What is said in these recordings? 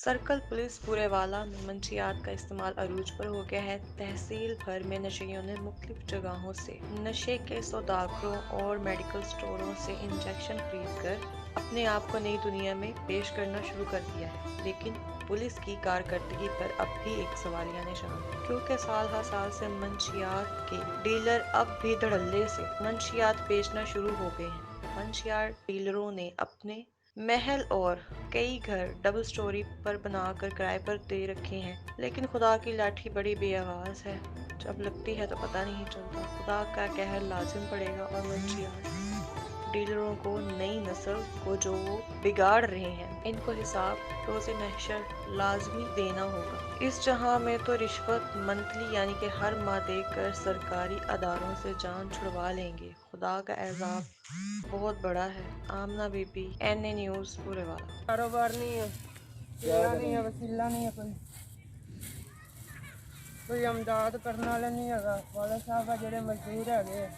Circle police पूरेवाला में मंशियात का इस्तेमाल अरूज पर हो गया है। तहसील भर में नशेइयों ने मुख्तलिफ जगहों से नशे के सौदागरों और मेडिकल स्टोरों से इंजेक्शन खरीद कर अपने आप को नई दुनिया में पेश करना शुरू कर दिया है। लेकिन पुलिस की कारकर्दगी पर अब भी एक सवालिया निशान है, क्योंकि साल हर साल से मंशियात के डीलर अब भी धड़ल्ले से मंशियात बेचना शुरू हो गए हैं। मंशियात डीलरों ने अपने महल और कई घर डबल स्टोरी पर बनाकर किराए पर दे रखे हैं, लेकिन खुदा की लाठी बड़ी बेआवाज है। जब लगती है तो पता नहीं चलता। खुदा का कहर लाजिम पड़ेगा और मंशियात डीलरों को नई नस्ल को जो वो बिगाड़ रहे हैं, इनको हिसाब रोज़े महशर लाजमी देना होगा। इस जहां में तो रिश्वत मंथली यानी कि हर माह देकर सरकारी अदारों से जान छुड़वा लेंगे। खुदा का एजाब बहुत बड़ा है। आमना बीबी, NA न्यूज़ पूरेवाला। कारोबार नहीं है, चिल्ला नहीं है, वसीला नहीं है, कोई अमदाद करने वाला नहीं है। वाला साहब जेडे मजदूर है।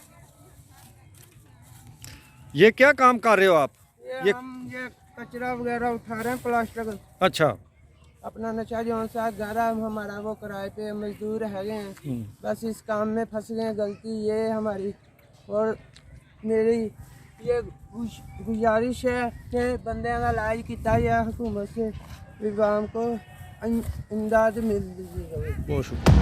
ये क्या काम कर रहे हो आप? ये कचरा वगैरह उठा रहे हैं, प्लास्टिक। अच्छा। अपना नशा जो सा गारा हमारा वो किराए पे मजदूर है, बस इस काम में फंस गए। गलती ये है हमारी, और मेरी ये गुजारिश है कि बंदे का इलाज किया जाए हुकूमत से, विवाम को इमदाद मिल दीजिएगा। बहुत शुक्रिया।